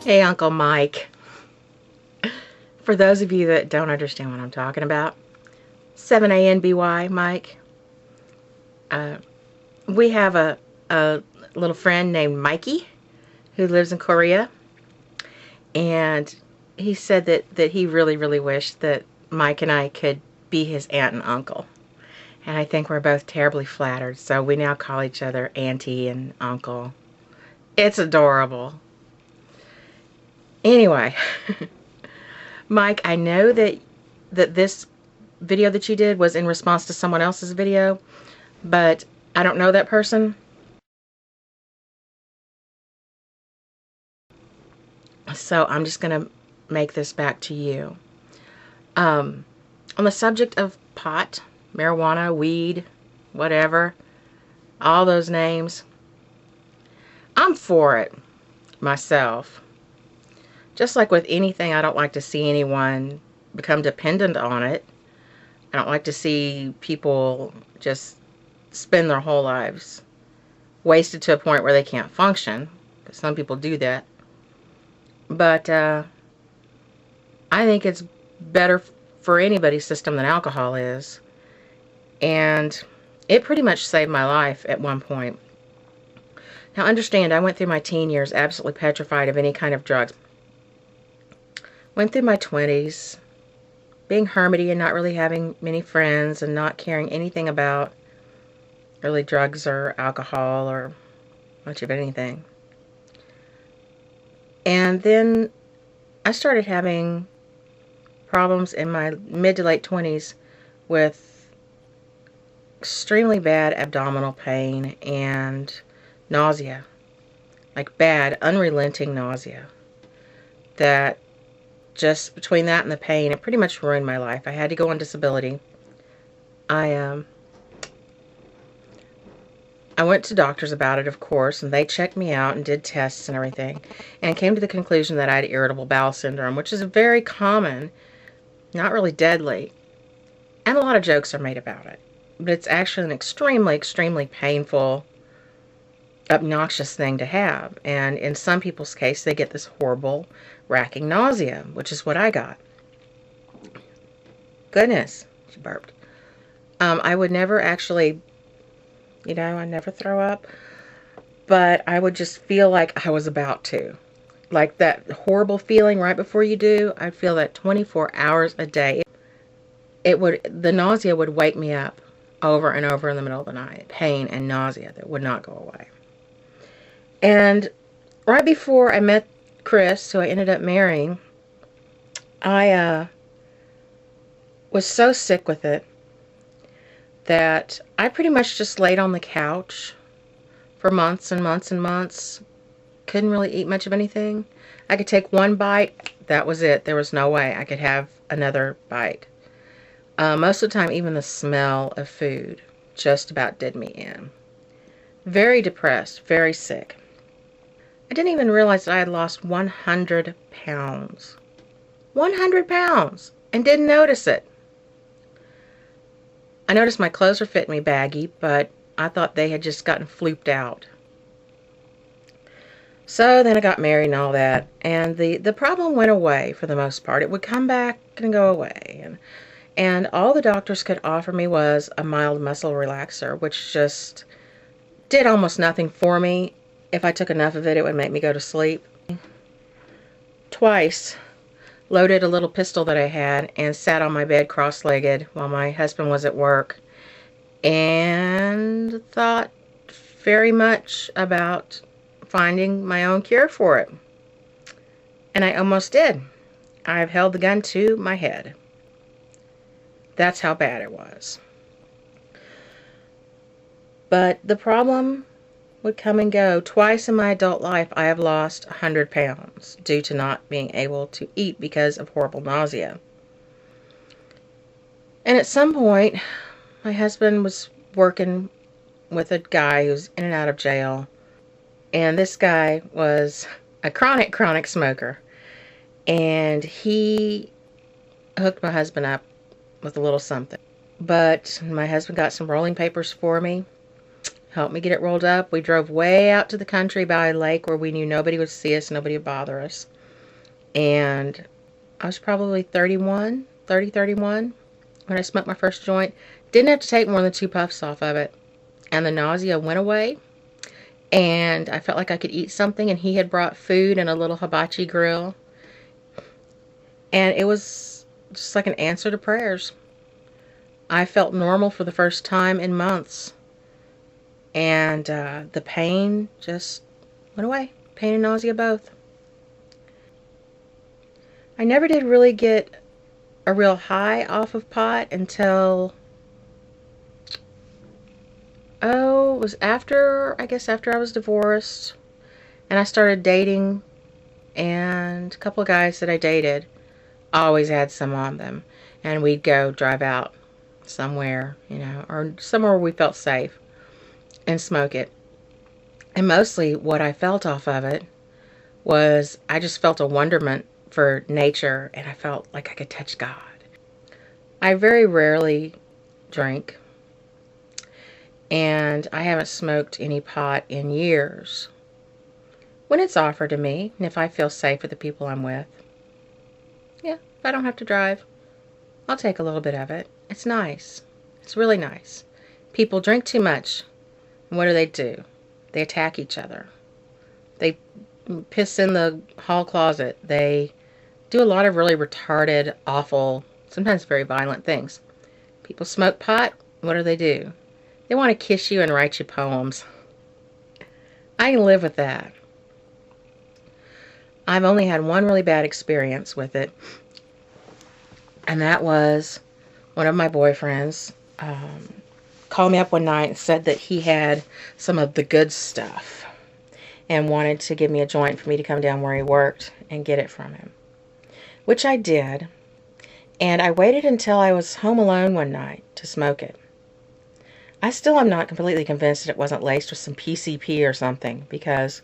Hey, Uncle Mike. For those of you that don't understand what I'm talking about, 7ANBY Mike. Uh, we have a little friend named Mikey who lives in Korea, and he said that he really wished that Mike and I could be his aunt and uncle. And I think we're both terribly flattered, so we now call each other auntie and uncle. It's adorable. Anyway, Mike, I know that this video that you did was in response to someone else's video, but I don't know that person. So I'm just going to make this back to you. On the subject of pot, marijuana, weed, whatever, all those names, I'm for it myself. Just like with anything, I don't like to see anyone become dependent on it. I don't like to see people just spend their whole lives wasted to a point where they can't function, because some people do that. But I think it's better for anybody's system than alcohol is. And it pretty much saved my life at one point. Now understand, I went through my teen years absolutely petrified of any kind of drugs. Went through my 20s being hermity and not really having many friends and not caring anything about really drugs or alcohol or much of anything. And then I started having problems in my mid to late 20s with extremely bad abdominal pain and nausea. Like bad, unrelenting nausea. That just between that and the pain, it pretty much ruined my life. I had to go on disability. I went to doctors about it, of course, and they checked me out and did tests and everything, and came to the conclusion that I had irritable bowel syndrome, which is very common, not really deadly, and a lot of jokes are made about it. But it's actually an extremely painful, obnoxious thing to have. And in some people's case, they get this horrible, racking nausea, which is what I got. Goodness, she burped. I would never actually, I never throw up, but I would just feel like I was about to. Like that horrible feeling right before you do, I'd feel that 24 hours a day. The nausea would wake me up over and over in the middle of the night. Pain and nausea that would not go away. And right before I met Chris, who I ended up marrying, I was so sick with it that I pretty much just laid on the couch for months and months and months. Couldn't really eat much of anything. I could take one bite, that was it. There was no way I could have another bite. Most of the time, even the smell of food just about did me in. Very depressed, very sick. I didn't even realize that I had lost 100 pounds. 100 pounds! And didn't notice it. I noticed my clothes were fitting me baggy, but I thought they had just gotten flooped out. So then I got married and all that, and the problem went away for the most part. It would come back and go away. And all the doctors could offer me was a mild muscle relaxer, which just did almost nothing for me. If I took enough of it, it would make me go to sleep. Twice loaded a little pistol that I had and sat on my bed cross-legged while my husband was at work and thought very much about finding my own cure for it. And I almost did. I've held the gun to my head. That's how bad it was. But the problem would come and go. Twice in my adult life, I have lost 100 pounds due to not being able to eat because of horrible nausea. And at some point, my husband was working with a guy who's in and out of jail. And this guy was a chronic smoker. And he hooked my husband up with a little something. But my husband got some rolling papers for me. helped me get it rolled up. We drove way out to the country by a lake where we knew nobody would see us, nobody would bother us. And I was probably 31 when I smoked my first joint. Didn't have to take more than 2 puffs off of it. And the nausea went away. And I felt like I could eat something. And he had brought food and a little hibachi grill. And it was just like an answer to prayers. I felt normal for the first time in months. And the pain just went away. Pain and nausea both. I never did really get a real high off of pot until, it was after, I guess after I was divorced. And I started dating. And a couple of guys that I dated always had some on them. And we'd go drive out somewhere, you know, or somewhere where we felt safe and smoke it. And mostly what I felt off of it was I just felt a wonderment for nature, and I felt like I could touch God. I very rarely drink, and I haven't smoked any pot in years. When it's offered to me, and if I feel safe with the people I'm with, yeah, if I don't have to drive, I'll take a little bit of it. It's nice. It's really nice. People drink too much, and what do? They attack each other. They piss in the hall closet. They do a lot of really retarded, awful, sometimes very violent things. People smoke pot. What do? They want to kiss you and write you poems. I can live with that. I've only had one really bad experience with it. And that was one of my boyfriends called me up one night and said that he had some of the good stuff and wanted to give me a joint for me to come down where he worked and get it from him. Which I did. And I waited until I was home alone one night to smoke it. I still am not completely convinced that it wasn't laced with some PCP or something, because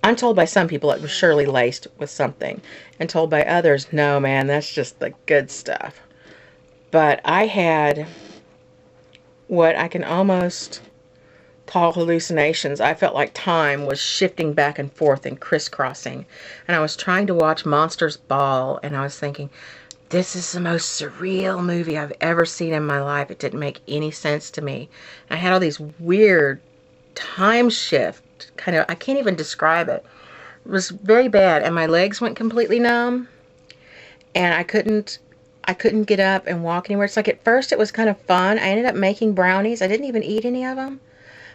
I'm told by some people it was surely laced with something, and told by others, no man, that's just the good stuff. But I had what I can almost call hallucinations. I felt like time was shifting back and forth and crisscrossing, and I was trying to watch Monsters Ball, and I was thinking, this is the most surreal movie I've ever seen in my life. It didn't make any sense to me. I had all these weird time shift, kind of, I can't even describe it. It was very bad, and my legs went completely numb, and I couldn't get up and walk anywhere. It's like at first it was kind of fun. I ended up making brownies. I didn't even eat any of them,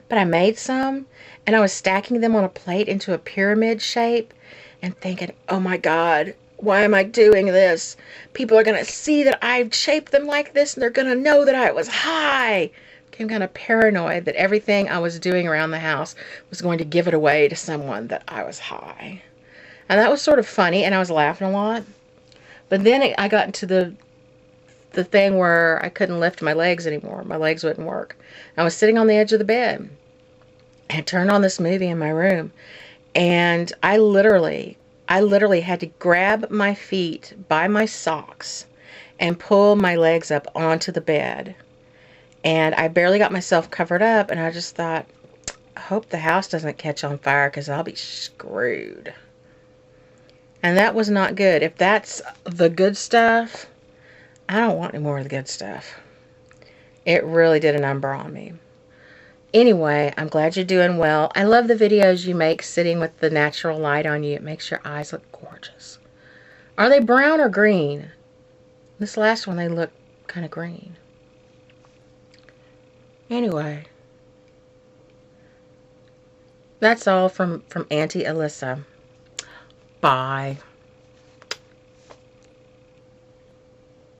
but I made some, and I was stacking them on a plate into a pyramid shape and thinking, oh my God, why am I doing this? People are going to see that I've shaped them like this, and they're going to know that I was high. Became kind of paranoid that everything I was doing around the house was going to give it away to someone that I was high. And that was sort of funny, and I was laughing a lot. But then I got into the thing where I couldn't lift my legs anymore. My legs wouldn't work. I was sitting on the edge of the bed. I had turned on this movie in my room, and I literally had to grab my feet by my socks and pull my legs up onto the bed. And I barely got myself covered up, and I just thought, I hope the house doesn't catch on fire, because I'll be screwed. And that was not good. If that's the good stuff, I don't want any more of the good stuff. It really did a number on me. Anyway, I'm glad you're doing well. I love the videos you make sitting with the natural light on you. It makes your eyes look gorgeous. Are they brown or green? This last one, they look kind of green. Anyway, that's all from Auntie Alyssa. Bye.